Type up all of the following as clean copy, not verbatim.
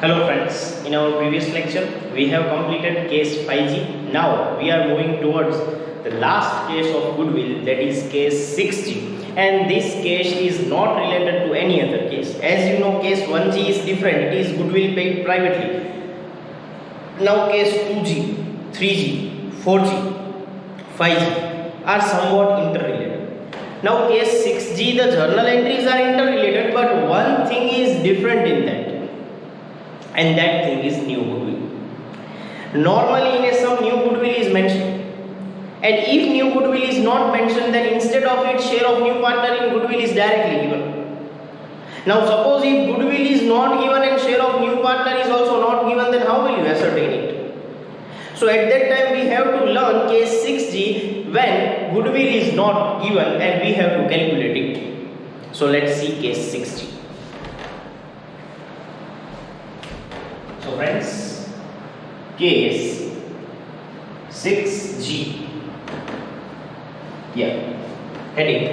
Hello friends, in our previous lecture we have completed case 5G. Now we are moving towards the last case of goodwill, that is case 6G, and this case is not related to any other case. As you know, case 1G is different, it is goodwill paid privately. Now case 2G, 3G, 4G, 5G are somewhat interrelated. Now case 6G, the journal entries are interrelated, but one thing is different in that, and that thing is new goodwill. Normally in a sum new goodwill is mentioned, and if new goodwill is not mentioned, then instead of it, share of new partner in goodwill is directly given. Now suppose if goodwill is not given and share of new partner is also not given, then how will you ascertain it? So at that time we have to learn case 6G when goodwill is not given and we have to calculate it. So let's see case 6G. So friends, case 6G, heading: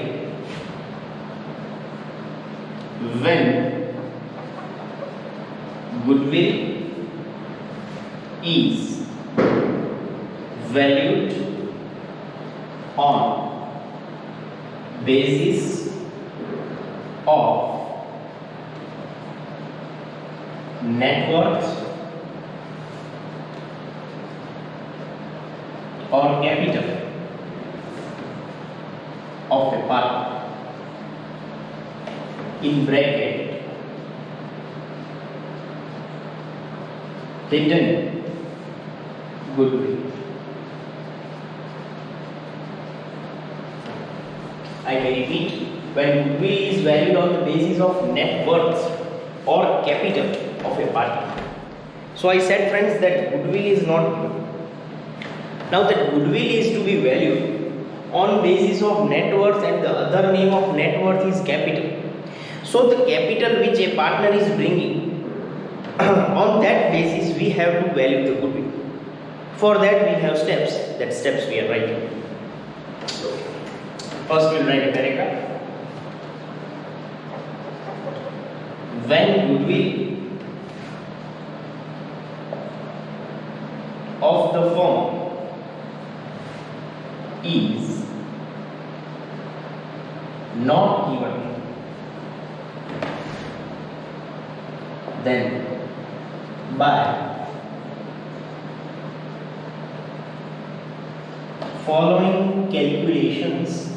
when goodwill is valued on basis of net worth or capital of a partner, in bracket, written goodwill. I may repeat, when goodwill is valued on the basis of net worth or capital of a partner. So I said friends that goodwill is not given. Now that goodwill is to be valued on basis of net worth, and the other name of net worth is capital. So the capital which a partner is bringing, on that basis we have to value the goodwill. For that we have steps. That steps we are writing. First we will write a paragraph. When goodwill of the firm is not given, then by following calculations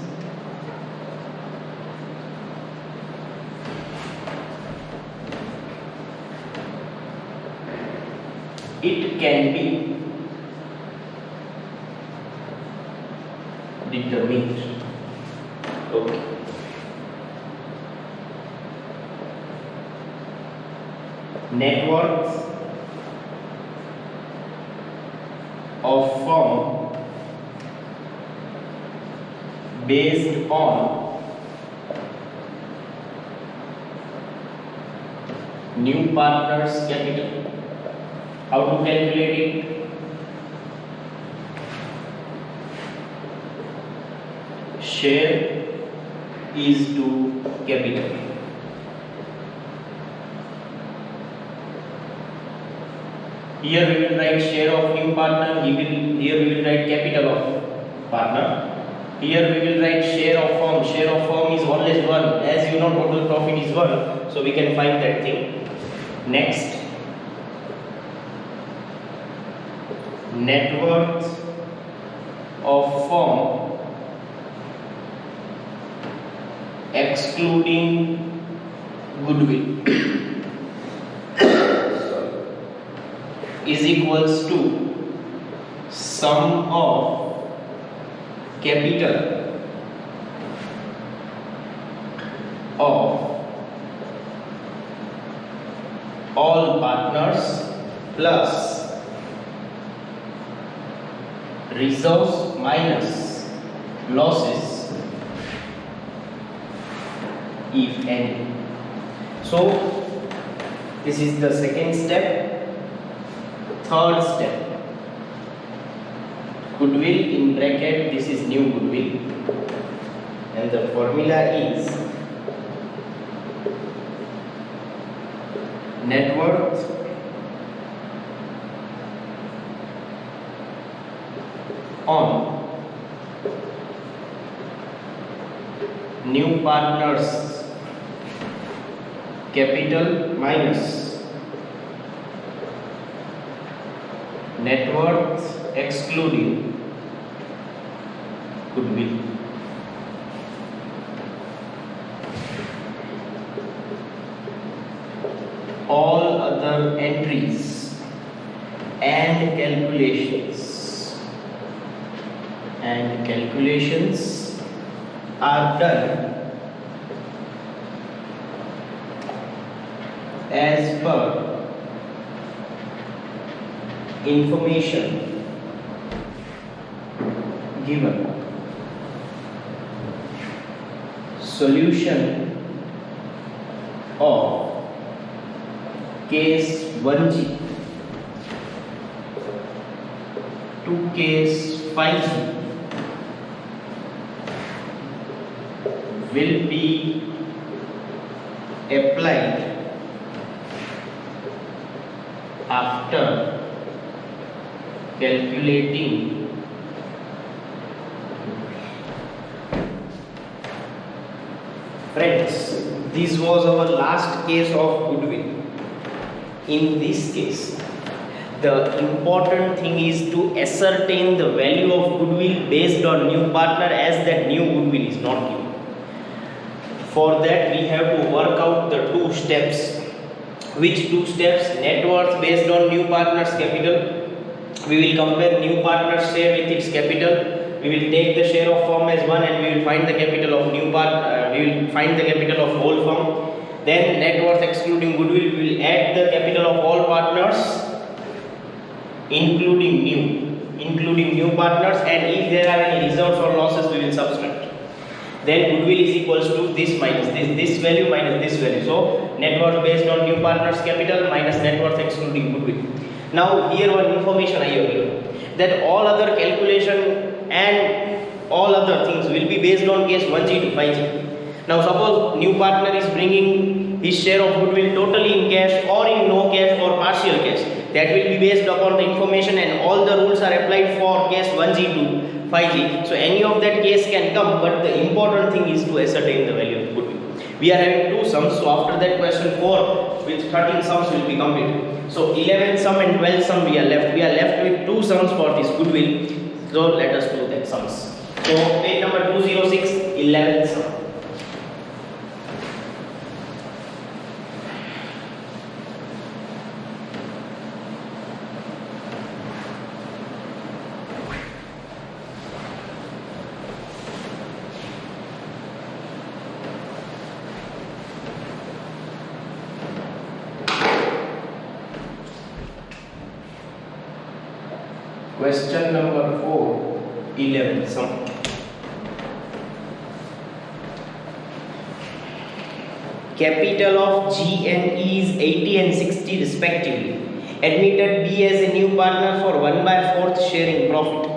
it can be determined. Okay. Net worth of firm based on new partner's capital. How to calculate it? Share is to capital. Here we will write share of new partner, here we will write capital of partner. Here we will write share of firm. Share of firm is always 1. As you know, total profit is 1. So we can find that thing. Next, net worth of firm excluding goodwill is equals to sum of capital of all partners plus reserves minus losses, if any. So this is the second step. Third step, goodwill in bracket, this is new goodwill, and the formula is net worth on new partners capital minus net worth excluding goodwill. All other entries and calculations are done as per information given. Solution of case 1G to case 5G will be applied after calculating friends. This was our last case of goodwill. In this case, the important thing is to ascertain the value of goodwill based on new partner, as that new goodwill is not given. For that we have to work out the two steps. Which two steps? Net worth based on new partner's capital. We will compare new partner's share with its capital. We will take the share of firm as 1 and we will find the capital of new we will find the capital of whole firm. Then net worth excluding goodwill, we will add the capital of all partners including new partners, and if there are any reserves or losses we will subtract. Then goodwill is equals to this minus this value minus this value. So net worth based on new partners capital minus net worth excluding goodwill. Now here one information I have given, that all other calculation and all other things will be based on case 1G to 5G. Now suppose new partner is bringing his share of goodwill totally in cash or in no cash or partial cash. That will be based upon the information, and all the rules are applied for case 1G to 5G. So any of that case can come, but the important thing is to ascertain the value of goodwill. We are having two sums, so after that question 4 with 13 sums will be completed. So 11 sum and 12 sum we are left. We are left with two sums for this goodwill. So let us do that sums. So page number 206, 11th sum. Question number 4, 11th sum. Capital of G and E is 80 and 60 respectively. Admitted B as a new partner for 1/4 sharing profit.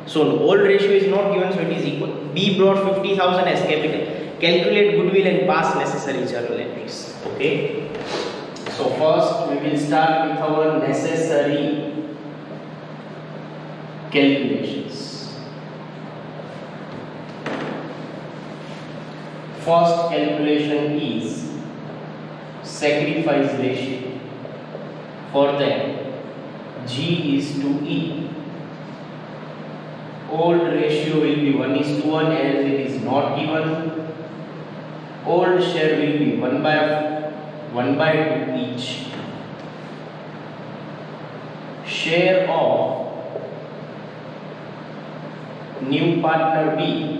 So old ratio is not given, so it is equal. B brought 50,000 as capital. Calculate goodwill and pass necessary journal entries. Okay. So first we will start with our necessary calculations. First calculation is sacrifice ratio. For that, G is to E. Old ratio will be 1:1 as it is not given. Old share will be 1/2 each. Share of new partner B,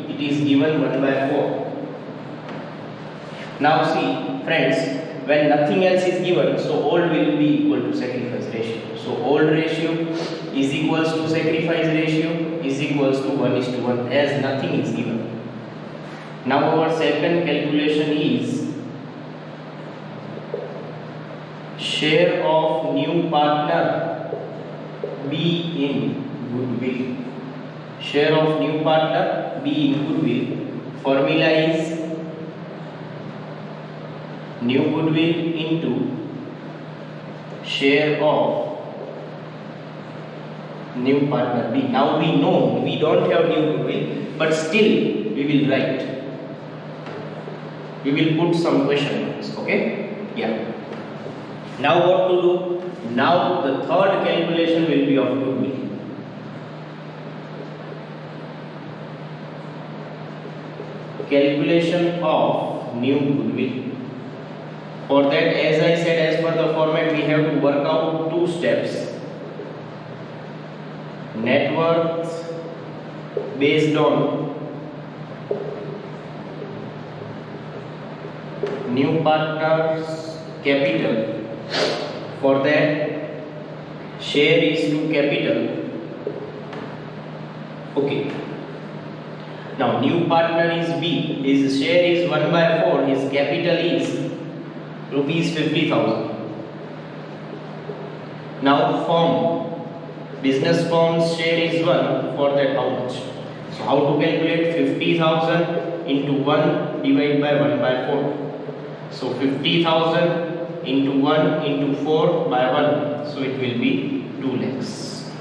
it is given 1/4. Now see friends, when nothing else is given, so old will be equal to sacrifice ratio. So old ratio is equals to sacrifice ratio is equals to 1:1 as nothing is given. Now our second calculation is share of new partner B in goodwill. Share of new partner B in goodwill. Formula is new goodwill into share of new partner B. Now we know we don't have new goodwill, but still we will write. We will put some question marks. Okay? Yeah. Now what to do? Now the third calculation will be of goodwill. Calculation of new goodwill. For that, as I said, as per the format, we have to work out two steps. Net worth based on new partner's capital. For that, share is to capital. Okay. Now new partner is B, his share is 1 by 4, his capital is rupees 50,000. Now business firm's share is 1, for that how much? So how to calculate? 50,000 into 1 divided by 1 by 4. So 50,000 into 1 into 4 by 1, so it will be 2 lakhs.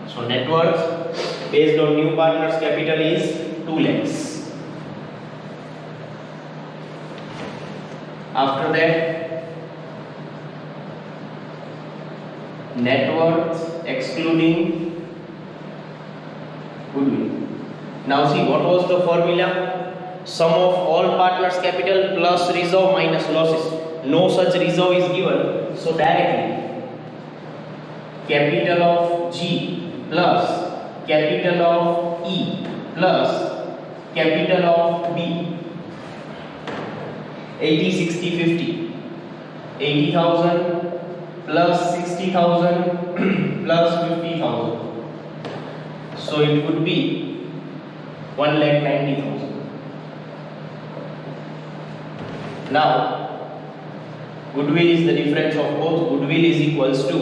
So net worth based on new partner's capital is 2 lakhs. After that, net worth excluding goodwill. Now see, what was the formula? Sum of all partners' capital plus reserve minus losses. No such reserve is given, so directly capital of G plus capital of E plus capital of B. 80, 60, 50. 80,000 plus 60,000 plus 50,000. So it would be 1,90,000. Now, goodwill is the difference of both. Goodwill is equals to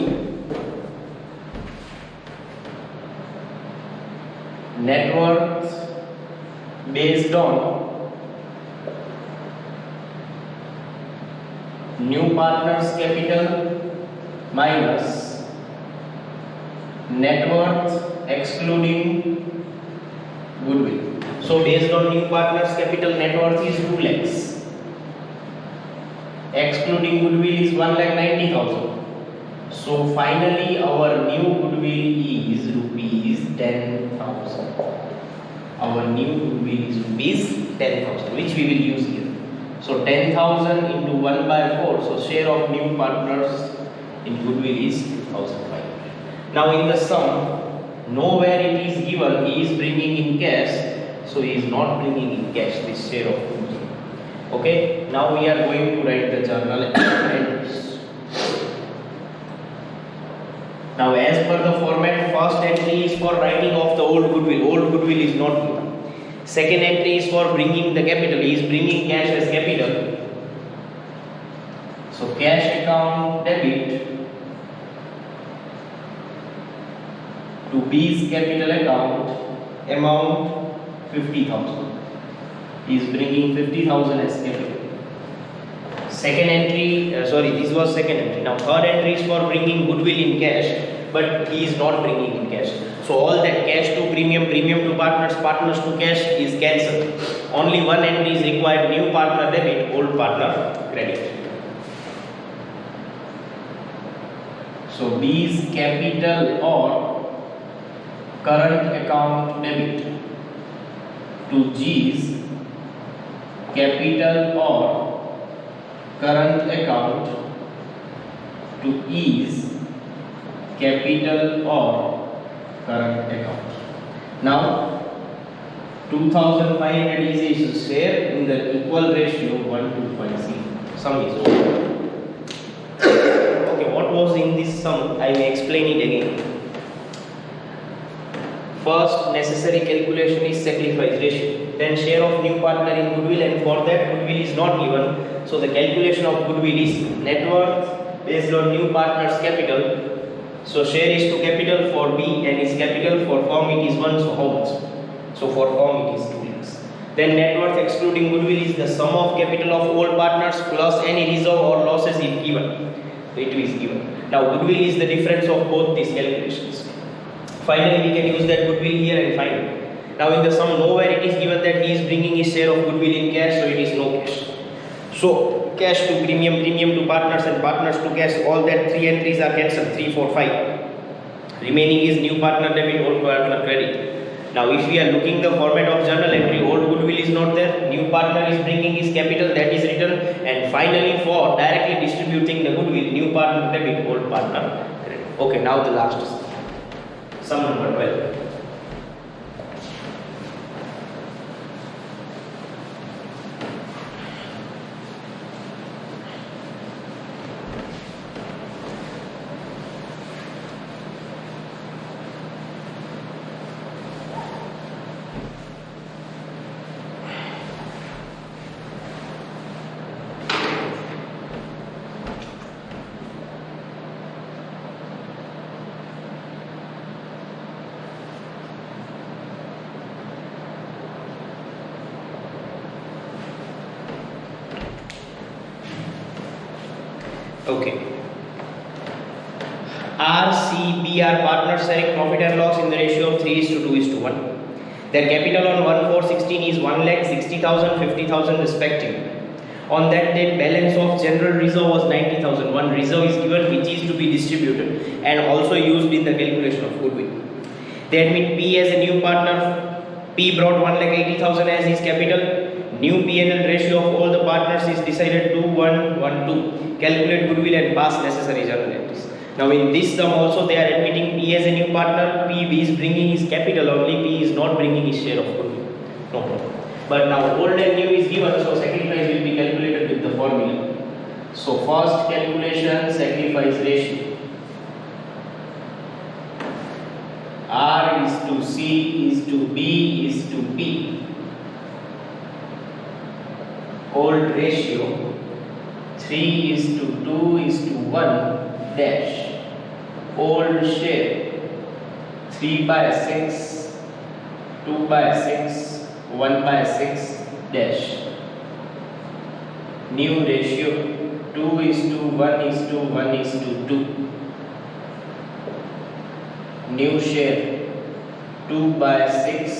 net worth based on new partner's capital minus net worth excluding goodwill. So based on new partner's capital, net worth is 2 lakhs. Excluding goodwill is 1,90,000. So finally our new goodwill is rupees 10,000. Our new goodwill is rupees 10,000, which we will use here. So 10,000 into 1 by 4. So share of new partners in goodwill is 2,500. Now in the sum, nowhere it is given he is bringing in cash. So he is not bringing in cash this share of goodwill. Okay. Now we are going to write the journal entries. Now as per the format, first entry is for writing off the old goodwill. Old goodwill is not given. Second entry is for bringing the capital. He is bringing cash as capital. So cash account debit to B's capital account, amount 50,000. He is bringing 50,000 as capital. Second entry, this was second entry. Now third entry is for bringing goodwill in cash, but he is not bringing in cash. So all that cash to premium, premium to partners, partners to cash is cancelled. Only one entry is required: new partner debit, old partner credit. So B's capital or current account debit to G's capital or current account to E's capital or current account. Now 2,500 is his share in the equal ratio 1:5. Sum is over. Okay, what was in this sum? I may explain it again. First necessary calculation is sacrifice ratio. Then share of new partner in goodwill, and for that goodwill is not given. So the calculation of goodwill is net worth based on new partner's capital. So share is to capital for B and is capital. For firm it is 1. So how much? So for firm it is 2 lakhs. Then net worth excluding goodwill is the sum of capital of old partners plus any reserve or losses if given. It is given. Now goodwill is the difference of both these calculations. Finally, we can use that goodwill here and find. Now in the sum, nowhere it is given that he is bringing his share of goodwill in cash, so it is no cash. So cash to premium, premium to partners, and partners to cash. All that three entries are cancelled. 3, 4, 5. Remaining is new partner debit, old partner credit. Now if we are looking the format of journal entry, old goodwill is not there, new partner is bringing his capital, that is written, and finally for directly distributing the goodwill, new partner debit, old partner credit. Okay, now the last sum number 12. Okay. RCB are partners sharing profit and loss in the ratio of 3:2:1. Their capital on 1/4/16 is 1,60,000, 50,000 respectively. On that date, balance of general reserve was 90,000. One reserve is given which is to be distributed and also used in the calculation of goodwill. They admit P as a new partner. P brought 1,80,000 as his capital. New P&L ratio of all the partners is decided 2:1:2. Calculate goodwill and pass necessary journal entries. Now in this sum also they are admitting P as a new partner. P is bringing his capital only. P is not bringing his share of goodwill. No problem. But now old and new is given, so sacrifice will be calculated with the formula. So first calculation, sacrifice ratio. R is to C is to B is to P. Old ratio 3:2 is to 1 dash. Old share 3/6, 2/6, 1/6 dash. New ratio 2:1:1:2. New share 2/6,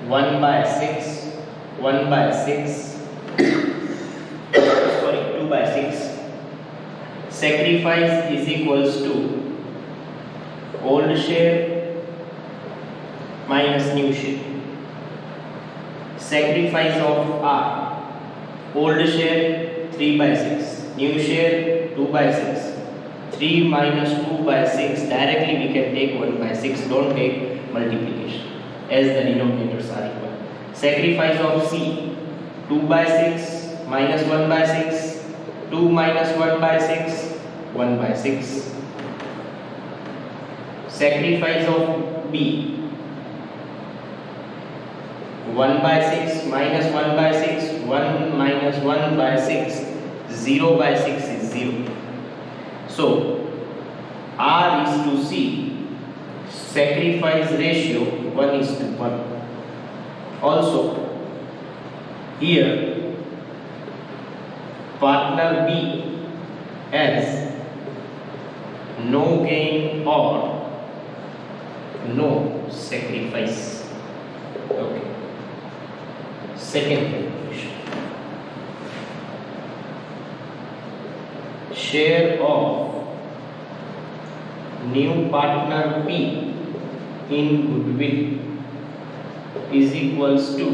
1/6, 1/6. Sorry, 2/6. Sacrifice is equals to old share minus new share. Sacrifice of R. Old share 3/6, new share 2/6. 3 minus 2/6, directly we can take 1/6, don't take multiplication as the denominators are equal. Sacrifice of C 2/6 minus 1/6, 2 minus 1/6, 1/6. Sacrifice of B 1/6 minus 1/6, 1 minus 1/6, 0/6 is 0. So R is to C, sacrifice ratio 1:1. Also here partner B has no gain or no sacrifice. Okay. Second calculation. Share of new partner P in goodwill is equals to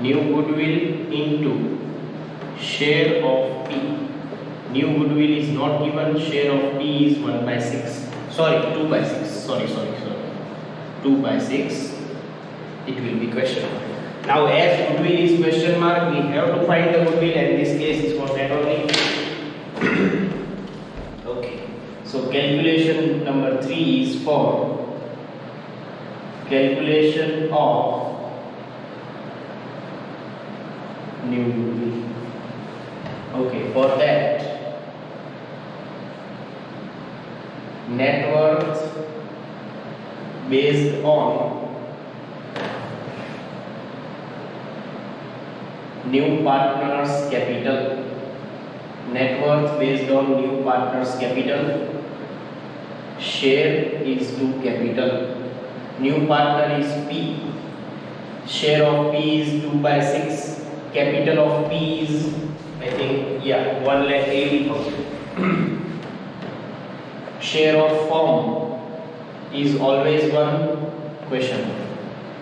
new goodwill into share of P. New goodwill is not given, share of P is 1/6. Sorry, 2/6. Sorry. 2/6. It will be question mark. Now as goodwill is question mark, we have to find the goodwill, and this case is for that only. Okay. So calculation number 3 is for calculation of new goodwill. Okay, for that net worth based on new partners capital. Net worth based on new partners capital. Share is to capital. New partner is P. Share of P is 2 by 6. Capital of P is, I think, 1,80,000. Share of firm is always one question.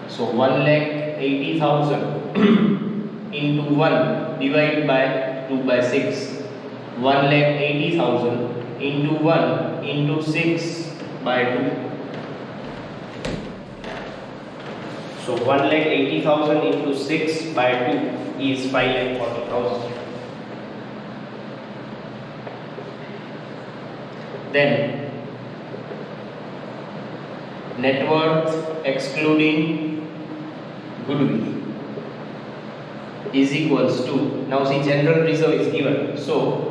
So 1,80,000 into 1 divided by 2 by 6. 1,80,000 into 1 into 6 by 2. So 1,80,000 into 6 by 2 is 5,40,000. Then net worth excluding goodwill is equals to, now see general reserve is given, so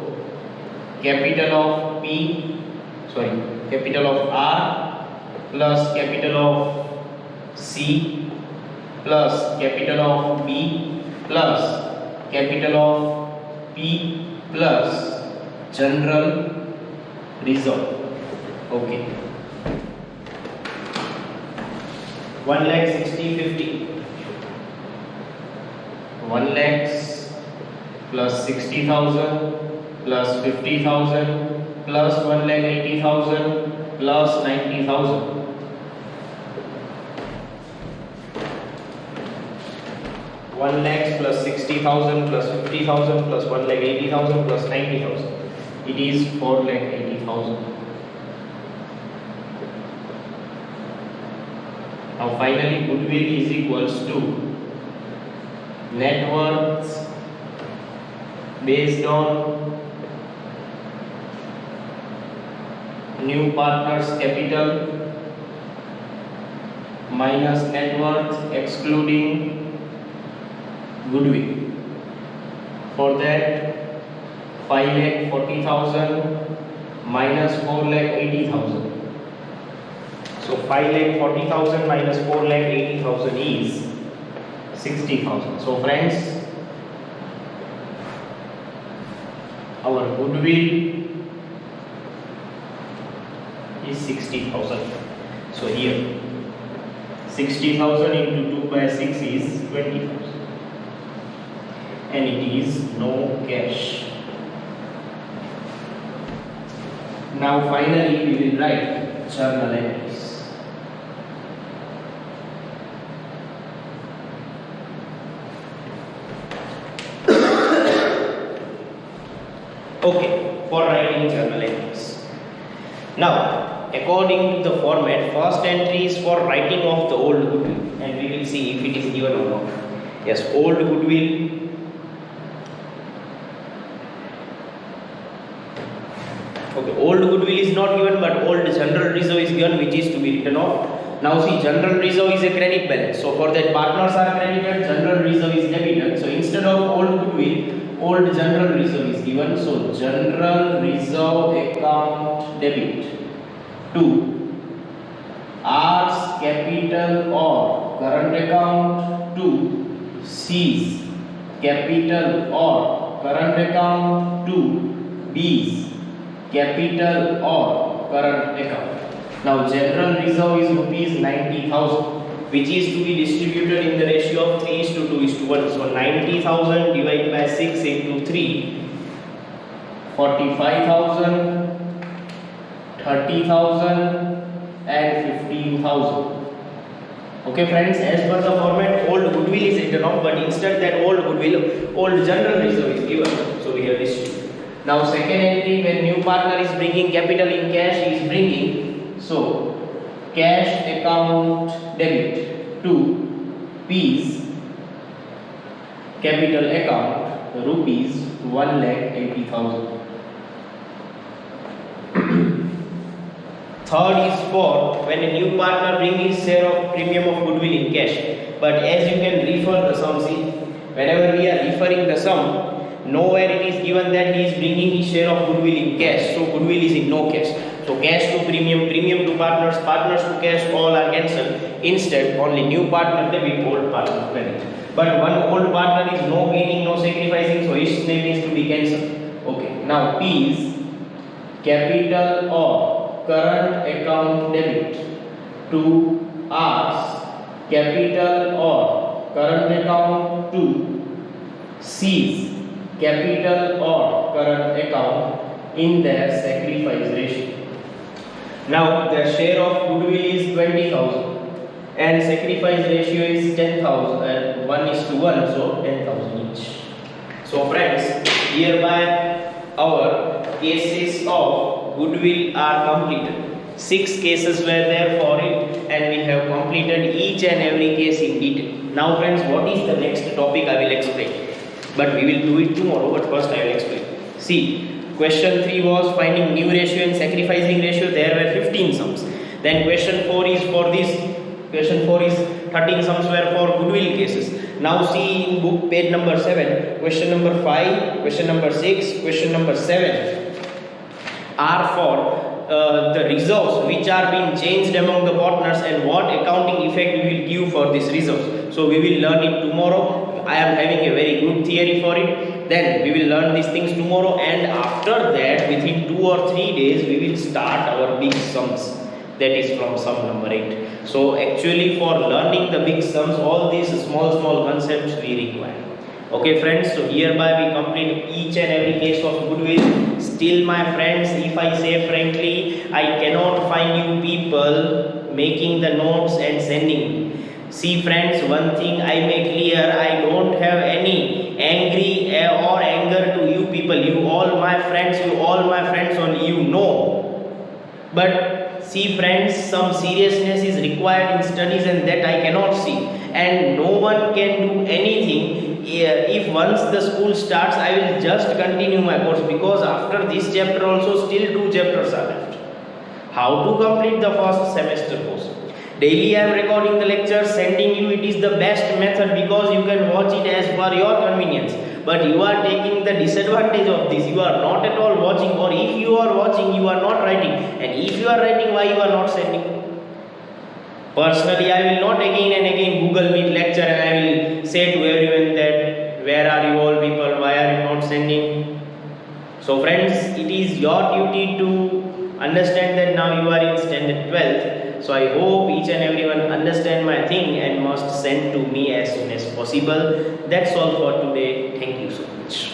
capital of R plus capital of C plus capital of B plus capital of P plus general reserve. Okay. 1,60,50. 1 lakhs plus 60,000 plus 50,000 plus 1,80,000 plus 90,000. 1 lakhs plus 60,000 plus 50,000 plus 1,80,000 plus 90,000. It is 4,80,000. Now finally goodwill is equals to net worth based on new partners capital minus net worth excluding goodwill. For that 5,40,000 minus 4,80,000. So 5,40,000 minus 4,80,000 is 60,000. So friends, our goodwill is 60,000. So here 60,000 into 2 by 6 is 20,000. And it is no cash. Now finally we will write journal entries. Okay, for writing journal entries. Now, according to the format, first entry is for writing off the old goodwill, and we will see if it is given or not. Yes, old goodwill. Okay, old goodwill is not given, but old general reserve is given, which is to be written off. Now see, general reserve is a credit balance. So for that, partners are credited, general reserve is debited. So instead of old goodwill, old general reserve is given. So general reserve account debit to R's capital or current account to C's capital or current account to B's capital or current account. Now general reserve is rupees 90,000, which is to be distributed in the ratio of 3:2:1. So 90,000 divided by 6 into 3, 45,000, 30,000 and 15,000. Okay friends, as per the format, old goodwill is written off, but instead that old goodwill, old general reserve is given. So we have distributed. Now second entry, when new partner is bringing capital in cash, he is bringing, so cash account debit to P's capital account rupees 1,80,000. Third is for when a new partner brings his share of premium of goodwill in cash. But as you can refer the sum, see, whenever we are referring the sum, nowhere it is given that he is bringing his share of goodwill in cash. So goodwill is in no cash. So cash to premium, premium to partners, partners to cash, all are cancelled. Instead, only new partner debit, old partner credit. But one old partner is no gaining, no be cancelled. Okay, now P is capital or current account debit to R's capital or current account to C's capital or current account in their sacrifice ratio. Now their share of goodwill is 20,000 and sacrifice ratio is 10,000 and 1:1, so 10,000 each. So friends, hereby our cases of goodwill are completed. 6 cases were there for it and we have completed each and every case in detail. Now friends, what is the next topic I will explain, but we will do it tomorrow, but first I will explain. See, question 3 was finding new ratio and sacrificing ratio. There were 15 sums. Then question 4 is for this. Question 4 is 13 sums were for goodwill cases. Now see in book page number 7, question number 5, question number 6, question number 7 are for the reserves which are being changed among the partners and what accounting effect we will give for this reserves. So we will learn it tomorrow. I am having a very good theory for it. Then we will learn these things tomorrow, and after that within 2 or 3 days we will start our big sums, that is from sum number 8. So actually for learning the big sums, all these small concepts we require. Okay friends, so hereby we complete each and every case of goodwill. Still my friends, if I say frankly, I cannot find you people making the notes and sending me. See friends, one thing I make clear, I don't have any angry or anger to you people. You all my friends only, you know. But see friends, some seriousness is required in studies and that I cannot see. And no one can do anything. If once the school starts, I will just continue my course, because after this chapter also still 2 chapters are left. How to complete the first semester course? Daily I am recording the lecture, sending you. It is the best method because you can watch it as per your convenience. But you are taking the disadvantage of this. You are not at all watching, or if you are watching, you are not writing. And if you are writing, why you are not sending? Personally, I will not again and again Google Meet lecture and I will say to everyone that where are you all people, why are you not sending? So friends, it is your duty to understand that now you are in standard 12th. So I hope each and everyone understand my thing and must send to me as soon as possible. That's all for today. Thank you so much.